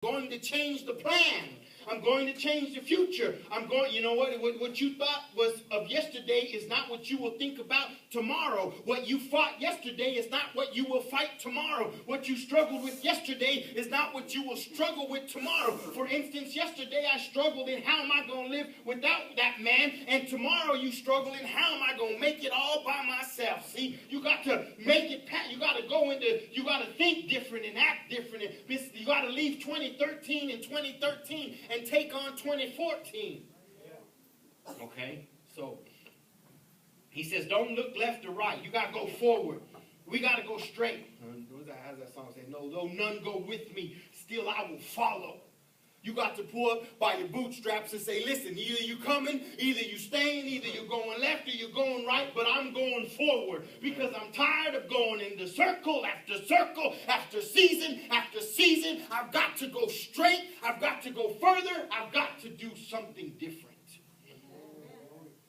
going to change the plan. I'm going to change the future. You know what you thought was of yesterday is not what you will think about tomorrow. What you fought yesterday is not what you will fight tomorrow. What you struggled with yesterday is not what you will struggle with tomorrow. For instance, yesterday I struggled in how am I going to live without that man, and tomorrow you struggle in how am I going to make it all by myself. See, you got to make it, you got to think different and act different. You got to leave 2013 and 2013 and take on 2014. Okay, so he says, don't look left or right. You got to go forward. We got to go straight. How's that song say? No, though none go with me, still I will follow. You got to pull up by your bootstraps and say, listen, either you coming, either you staying, either you're going left or you're going right, but I'm going forward because I'm tired of going into circle after season after season. I've got to go straight. I've got to go further. I've got to do something different.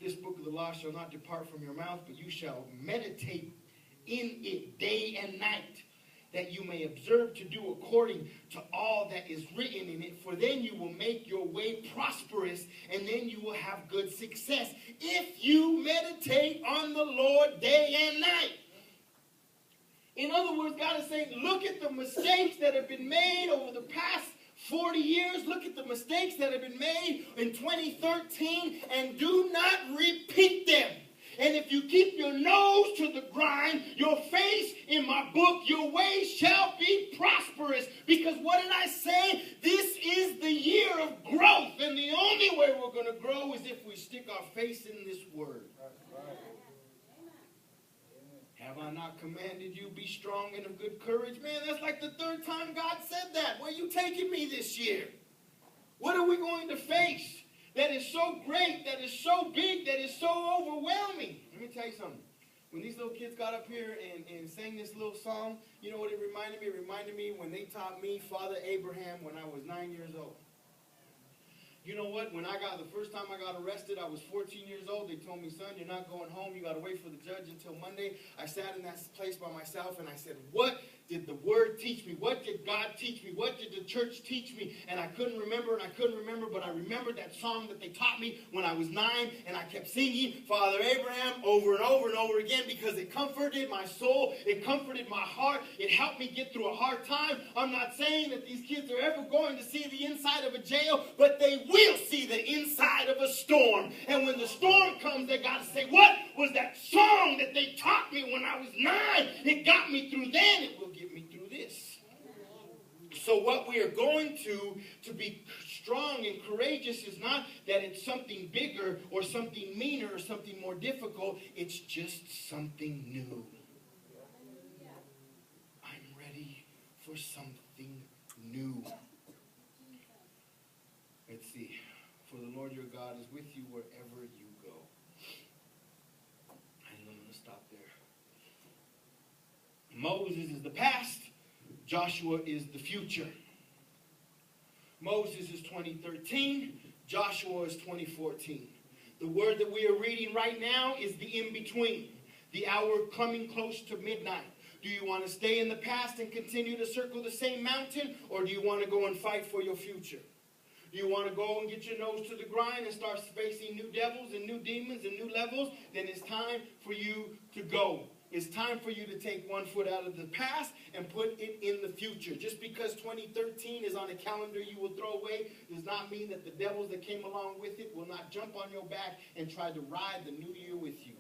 This book of the law shall not depart from your mouth, but you shall meditate in it day and night, that you may observe to do according to all that is written in it. For then you will make your way prosperous, and then you will have good success if you meditate on the Lord day and night. In other words, God is saying, look at the mistakes that have been made over the past 40 years. Look at the mistakes that have been made in 2013, and do not repeat them. And if you keep your nose to the grind, your face in my book, your ways shall be prosperous. Because what did I say? This is the year of growth. And the only way we're going to grow is if we stick our face in this word. Right. Have I not commanded you, be strong and of good courage? Man, that's like the third time God said that. Where are you taking me this year? What are we going to face that is so great, that is so big, that is so overwhelming? Let me tell you something. When these little kids got up here and sang this little song, you know what it reminded me? It reminded me when they taught me Father Abraham when I was 9 years old. You know what? When the first time I got arrested, I was 14 years old. They told me, son, you're not going home. You got to wait for the judge until Monday. I sat in that place by myself and I said, what did the word teach me? What did God teach me? What did the church teach me? And I couldn't remember, but I remembered that song that they taught me when I was 9, and I kept singing Father Abraham over and over and over again because it comforted my soul. It comforted my heart. It helped me get through a hard time. I'm not saying that these kids are ever going to see the inside of a jail, but they will see the inside of a storm. And when the storm comes, they got to say, what was that song that they taught me when I was 9? It got me through then. It will get me through this. So what we are going to be strong and courageous is not that it's something bigger or something meaner or something more difficult. It's just something new. I'm ready for something new. Let's see. For the Lord your God is with you wherever you go. And I'm going to stop there. Moses is the past. Joshua is the future. Moses is 2013. Joshua is 2014. The word that we are reading right now is the in-between. The hour coming close to midnight. Do you want to stay in the past and continue to circle the same mountain? Or do you want to go and fight for your future? Do you want to go and get your nose to the grind and start facing new devils and new demons and new levels? Then it's time for you to go. It's time for you to take one foot out of the past and put it in the future. Just because 2013 is on a calendar you will throw away does not mean that the devils that came along with it will not jump on your back and try to ride the new year with you.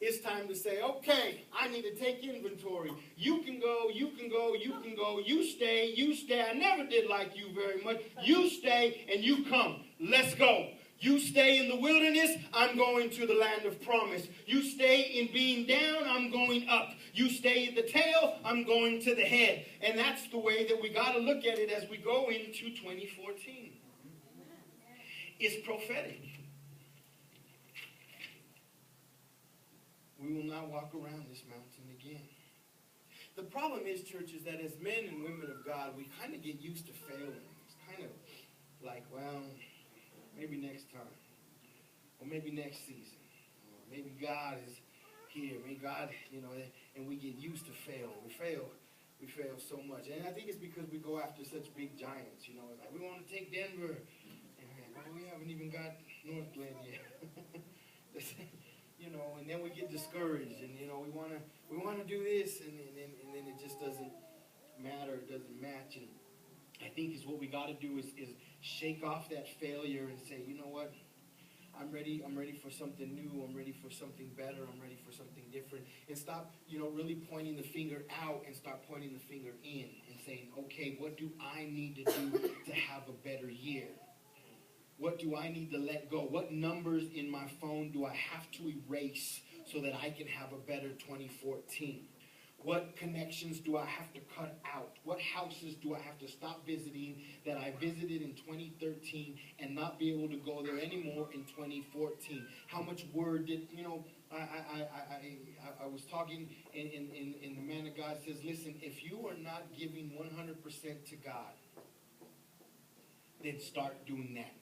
It's time to say, okay, I need to take inventory. You can go, you can go, you can go. You stay, you stay. I never did like you very much. You stay and you come. Let's go. You stay in the wilderness, I'm going to the land of promise. You stay in being down, I'm going up. You stay in the tail, I'm going to the head. And that's the way that we got to look at it as we go into 2014. It's prophetic. We will not walk around this mountain again. The problem is, church, is that as men and women of God, we kind of get used to failing. It's kind of like, well, maybe next time, or maybe next season, or maybe God is here, maybe God, and we get used to failing. We We fail so much. And I think it's because we go after such big giants. You know, it's like, we want to take Denver. And well, we haven't even got North Glen yet. You know, and then we get discouraged. And, you know, we want to do this. And then it just doesn't matter. It doesn't match. And I think is what we got to do is shake off that failure and say, you know what? I'm ready for something new. I'm ready for something better. I'm ready for something different. And stop, you know, really pointing the finger out and start pointing the finger in and saying, okay, what do I need to do to have a better year? What do I need to let go? What numbers in my phone do I have to erase so that I can have a better 2014? What connections do I have to cut out? What houses do I have to stop visiting that I visited in 2013 and not be able to go there anymore in 2014? How much word did, you know, I was talking and the man of God says, listen, if you are not giving 100% to God, then start doing that.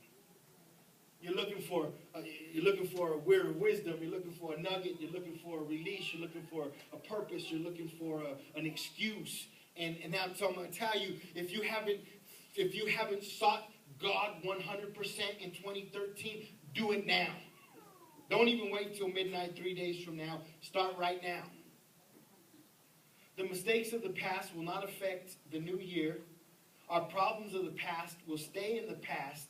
You're looking for a word of wisdom. You're looking for a nugget. You're looking for a release. You're looking for a purpose. You're looking for an excuse. And now I'm going to tell you, if you haven't sought God 100% in 2013, do it now. Don't even wait till midnight 3 days from now. Start right now. The mistakes of the past will not affect the new year. Our problems of the past will stay in the past,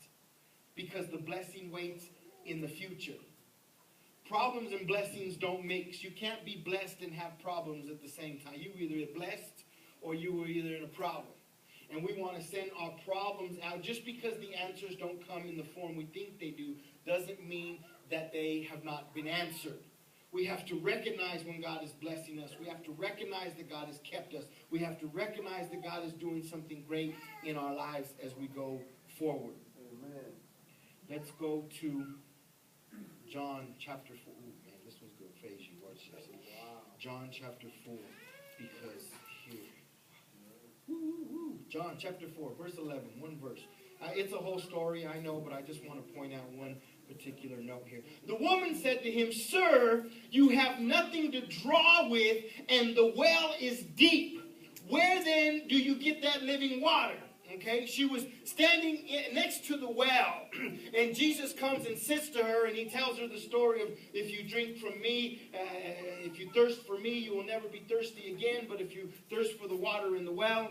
because the blessing waits in the future. Problems and blessings don't mix. You can't be blessed and have problems at the same time. You either are blessed or you were either in a problem. And we want to send our problems out. Just because the answers don't come in the form we think they do doesn't mean that they have not been answered. We have to recognize when God is blessing us. We have to recognize that God has kept us. We have to recognize that God is doing something great in our lives as we go forward. Amen. Let's go to John chapter 4. Ooh, man, this one's going to phase you. Watch this. Wow. John chapter 4. Because here. John chapter 4, verse 11. One verse. It's a whole story, I know, but I just want to point out one particular note here. The woman said to him, Sir, you have nothing to draw with, and the well is deep. Where then do you get that living water? Okay, she was standing next to the well, and Jesus comes and sits to her, and he tells her the story of, if you drink from me, if you thirst for me, you will never be thirsty again, but if you thirst for the water in the well,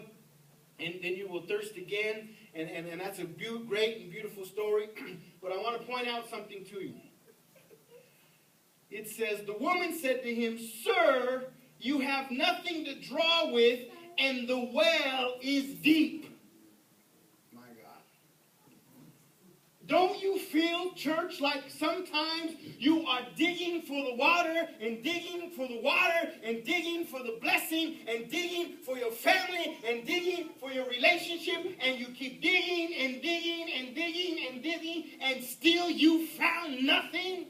and then you will thirst again, and that's a great and beautiful story, but I want to point out something to you. It says, the woman said to him, Sir, you have nothing to draw with, and the well is deep. Don't you feel, church, like sometimes you are digging for the water and digging for the water and digging for the blessing and digging for your family and digging for your relationship, and you keep digging and digging and digging and digging, and still you found nothing?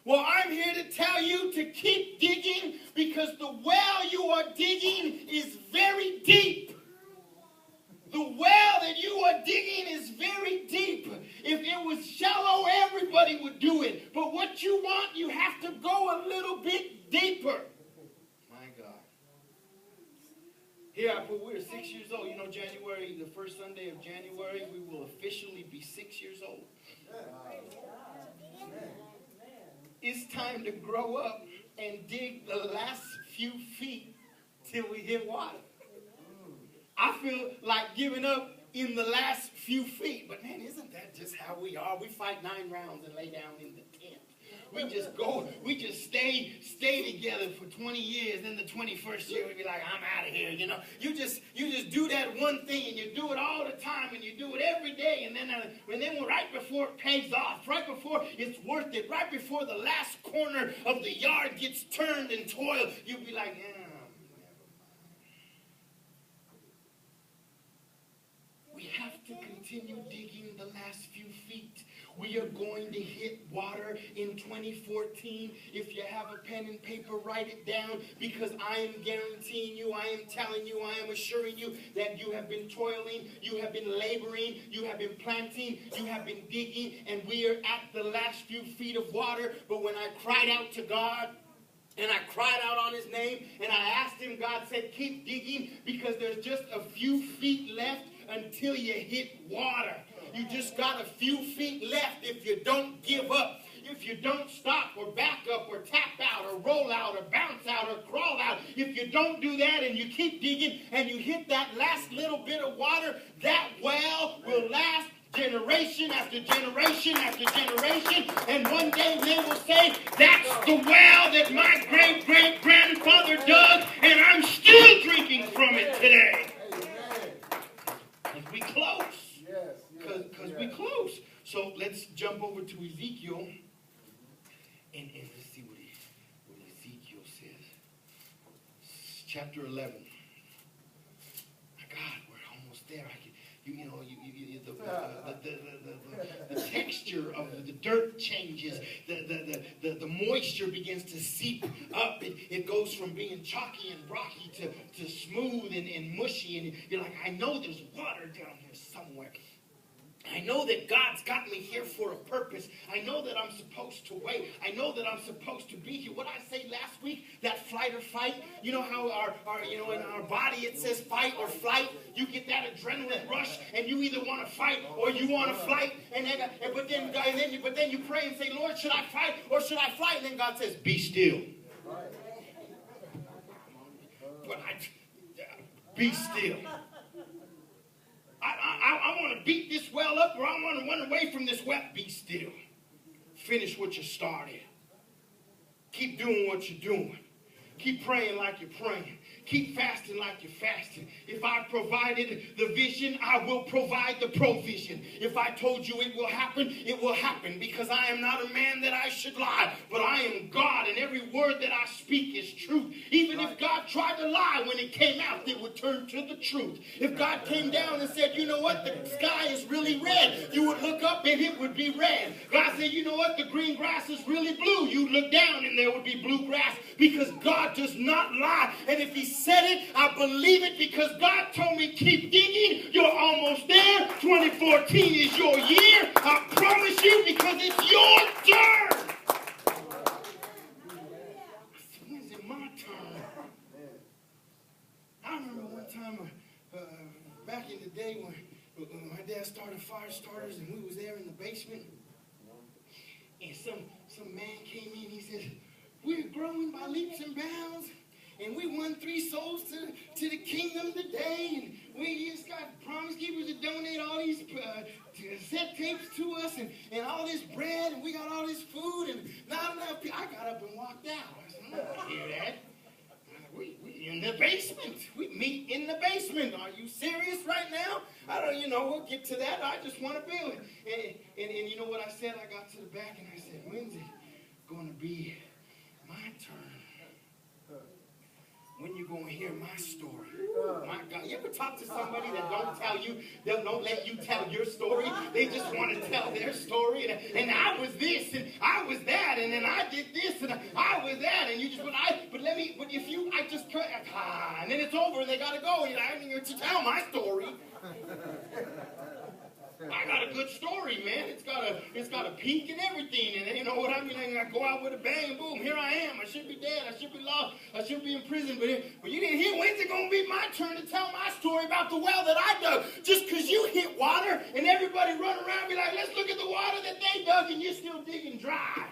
Well, I'm here to tell you to keep digging, because the well you are digging is very deep. The well that you are digging is very deep. If it was shallow, everybody would do it. But what you want, you have to go a little bit deeper. My God. Here I put, we're 6 years old. You know, January, the first Sunday of January, we will officially be 6 years old. It's time to grow up and dig the last few feet till we hit water. I feel like giving up in the last few feet. But man, isn't that just how we are? We fight 9 rounds and lay down in the tent. We just stay together for 20 years. Then the 21st year, we be like, I'm out of here. You know, you just do that one thing, and you do it all the time, and you do it every day. And then right before it pays off, right before it's worth it, right before the last corner of the yard gets turned and toiled, you'll be like, yeah. We have to continue digging the last few feet. We are going to hit water in 2014. If you have a pen and paper, write it down, because I am guaranteeing you, I am telling you, I am assuring you that you have been toiling, you have been laboring, you have been planting, you have been digging, and we are at the last few feet of water. But when I cried out to God, And I cried out on his name, and I asked him. God said, keep digging, because there's just a few feet left until you hit water. You just got a few feet left if you don't give up. If you don't stop or back up or tap out or roll out or bounce out or crawl out, if you don't do that and you keep digging and you hit that last little bit of water, that well will last generation after generation after generation. And one day they will say, that's the well that my great-great-grandfather dug, and I'm still drinking from it today. Because we close. Because we close. So let's jump over to Ezekiel. And let's see what Ezekiel says. Chapter 11. My God, we're almost there. The texture of the dirt changes. The moisture begins to seep up. It goes from being chalky and rocky to smooth and mushy. And you're like, I know there's water down here somewhere. I know that God's got me here for a purpose. I know that I'm supposed to wait. I know that I'm supposed to be here. What I say last week, that flight or fight, you know how in our body it says fight or flight. You get that adrenaline rush, and you either want to fight or you want to flight. But then you pray and say, Lord, should I fight or should I flight? And then God says, be still. Be still. I want to beat this well up, or I want to run away from this well. Be still. Finish what you started. Keep doing what you're doing. Keep praying like you're praying. Keep fasting like you're fasting. If I provided the vision, I will provide the provision. If I told you it will happen, because I am not a man that I should lie, but I am God, and every word that I speak is truth. Even if God tried to lie, when it came out, it would turn to the truth. If God came down and said, you know what, the sky is really red, you would look up and it would be red. God said, you know what, the green grass is really blue, you'd look down and there would be blue grass, because God does not lie. And if he said it, I believe it, because God told me keep digging. You're almost there. 2014 is your year. I promise you, because it's your turn. When is it my turn? I remember one time back in the day when my dad started fire starters and we was there in the basement, and some man came in. He said, we're growing by leaps and bounds, and we won 3 souls to the kingdom today, and we just got Promise Keepers to donate all these cassette tapes to us, and all this bread, and we got all this food, and not enough people. I got up and walked out. I said, I don't want to hear that. We in the basement. We meet in the basement. Are you serious right now? I don't, we'll get to that. I just want to build it. And you know what I said? I got to the back and I said, when's it going to be my turn? When you going to hear my story? My God. You ever talk to somebody that don't let you tell your story? They just want to tell their story. And I was this, and I was that, and then I did this, and I was that, and you just, and then it's over, and they got to go, and I didn't get to tell my story. I got a good story, man. It's got a peak and everything, and you know what I mean. I go out with a bang, boom. Here I am. I should be dead. I should be lost. I should be in prison. But you didn't hear. When's it gonna be my turn to tell my story about the well that I dug? Just because you hit water and everybody run around and be like, let's look at the water that they dug, and you're still digging dry.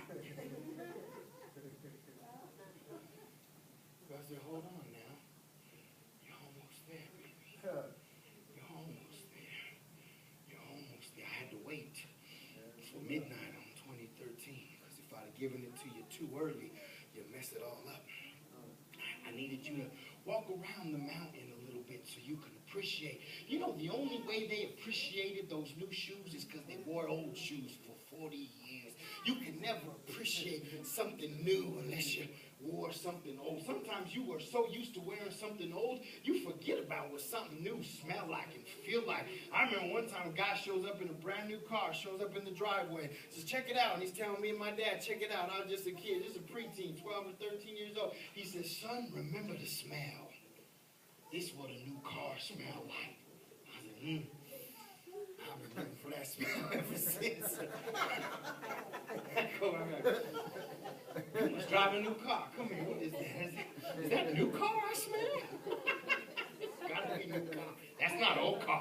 I said, hold on now. You're almost there, baby. You're almost there. I had to wait for midnight on 2013, because if I'd have given it to you too early, you'd mess it all up. I needed you to walk around the mountain a little bit so you could appreciate. You know, the only way they appreciated those new shoes is because they wore old shoes for 40 years. You can never appreciate something new unless you wore something old. Sometimes you were so used to wearing something old, you forget about what something new smelled like and feel like. I remember one time a guy shows up in a brand new car, shows up in the driveway, says, check it out. And he's telling me and my dad, check it out. I was just a kid, just a preteen, 12 or 13 years old. He says, son, remember the smell. This is what a new car smelled like. I said, I've been looking for that smell ever since. You must drive a new car. Come here. What is that? Is that a new car I smell? It's got to be a new car. That's not old car.